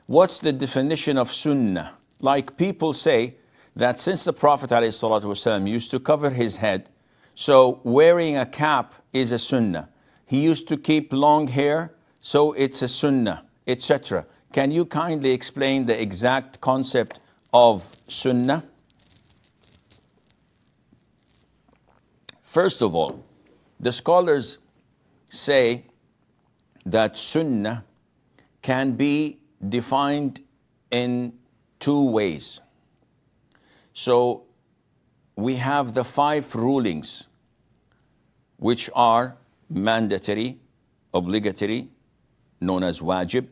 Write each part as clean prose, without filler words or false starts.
What's the definition of sunnah? Like people say that since the Prophet ﷺ used to cover his head, so wearing a cap is a sunnah. He used to keep long hair, so it's a sunnah, etc. Can you kindly explain the exact concept of sunnah? First of all, the scholars say that sunnah can be defined in two ways. So we have the 5 rulings, which are mandatory, obligatory, known as wajib.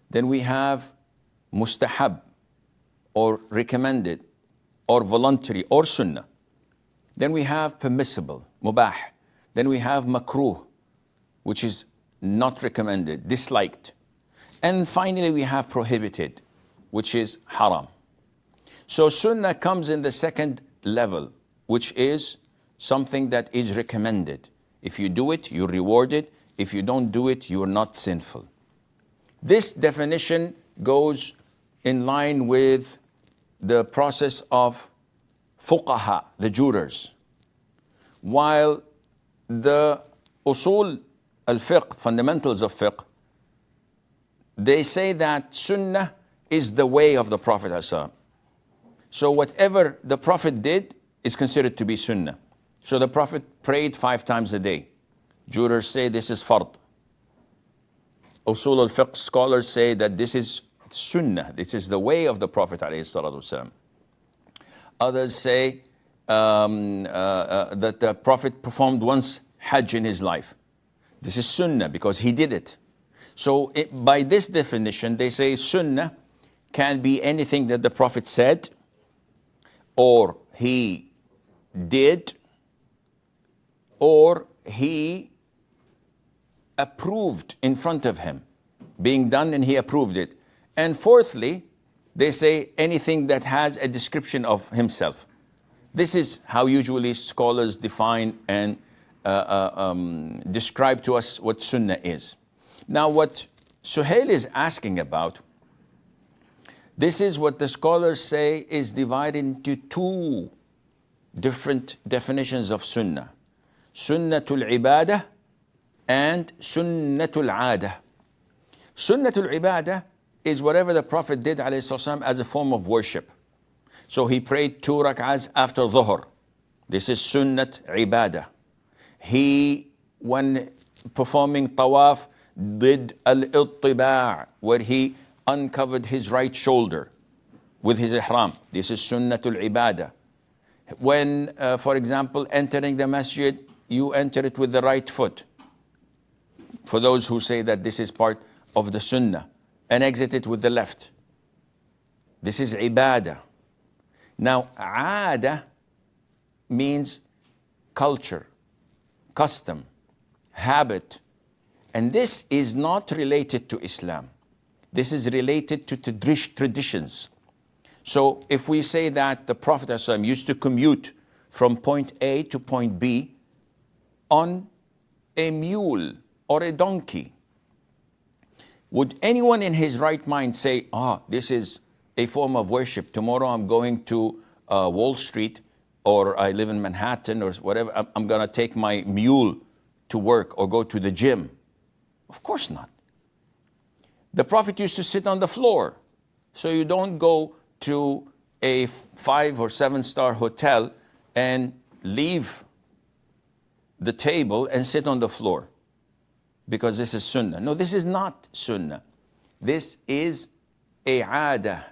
Then we have mustahab, or recommended, or voluntary, or sunnah. Then we have permissible, mubah. Then we have makruh, which is not recommended, disliked. And finally we have prohibited, which is haram. So sunnah comes in the second level, which is something that is recommended. If you do it, you're rewarded. If you don't do it, you are not sinful. This definition goes in line with the process of fuqaha, the jurors. While the usul al-fiqh, fundamentals of fiqh, they say that sunnah is the way of the Prophet ﷺ. So whatever the Prophet did is considered to be sunnah. So the Prophet prayed 5 times a day. Jurors say this is fard. Usul al-fiqh scholars say that this is sunnah. This is the way of the Prophet ﷺ. Others say that the Prophet performed once Hajj in his life. This is sunnah because he did it. So by this definition, they say sunnah can be anything that the Prophet said, or he did, or he approved in front of him, being done and he approved it. And fourthly, they say anything that has a description of himself. This is how usually scholars define and describe to us what sunnah is. Now what Suhail is asking about, this is what the scholars say is divided into 2 different definitions of sunnah. Sunnatul ibadah and sunnatul adah. Sunnatul ibadah is whatever the Prophet did ﷺ as a form of worship. So he prayed 2 rak'ahs after dhuhr. This is sunnat ibadah. He, when performing tawaf, did al-ittiba', where he uncovered his right shoulder with his ihram. This is sunnatul ibadah. When, for example, entering the masjid, you enter it with the right foot. For those who say that this is part of the sunnah, and exit it with the left. This is ibadah. Now, aada means culture, custom, habit. And this is not related to Islam. This is related to traditions. So if we say that the Prophet ﷺ used to commute from point A to point B on a mule or a donkey, would anyone in his right mind say, this is a form of worship. Tomorrow I'm going to Wall Street, or I live in Manhattan or whatever. I'm going to take my mule to work or go to the gym. Of course not. The Prophet used to sit on the floor. So you don't go to a 5 or 7-star hotel and leave the table and sit on the floor because this is sunnah. No, this is not sunnah. This is a aada,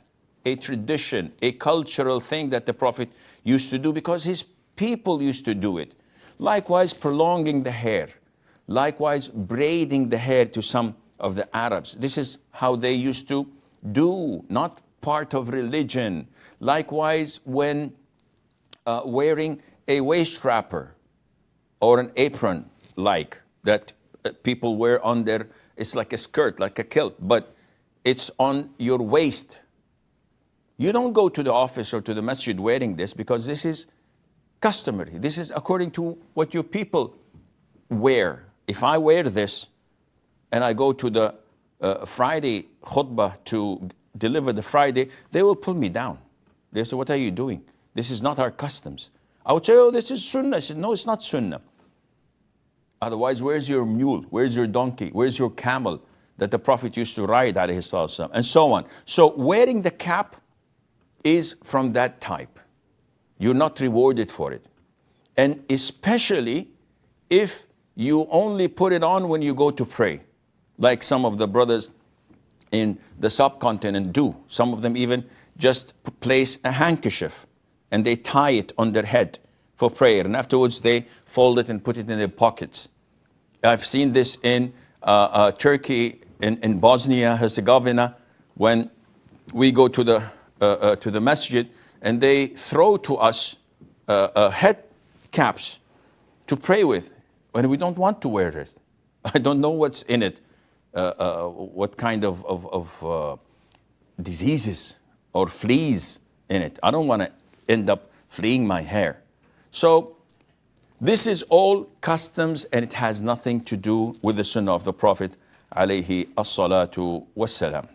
a tradition, a cultural thing that the Prophet used to do because his people used to do it. Likewise, prolonging the hair. Likewise, braiding the hair to some of the Arabs. This is how they used to do, not part of religion. Likewise, when wearing a waist wrapper or an apron like that people wear on their, it's like a skirt, like a kilt, but it's on your waist. You don't go to the office or to the masjid wearing this because this is customary. This is according to what your people wear. If I wear this and I go to the Friday khutbah to deliver the Friday, they will pull me down. They say, what are you doing? This is not our customs. I would say, oh, this is Sunnah. I said, no, it's not Sunnah. Otherwise, where's your mule? Where's your donkey? Where's your camel that the Prophet used to ride, alayhi salatu, and so on. So wearing the cap is from that type. You're not rewarded for it. And especially if you only put it on when you go to pray, like some of the brothers in the subcontinent do. Some of them even just place a handkerchief and they tie it on their head for prayer, and afterwards they fold it and put it in their pockets. I've seen this in Turkey, in Bosnia-Herzegovina, when we go to the masjid and they throw to us head caps to pray with, when we don't want to wear it. I don't know what's in it, what kind of diseases or fleas in it. I don't want to end up fleeing my hair. So this is all customs, and it has nothing to do with the Sunnah of the Prophet alayhi as-salatu was-salam.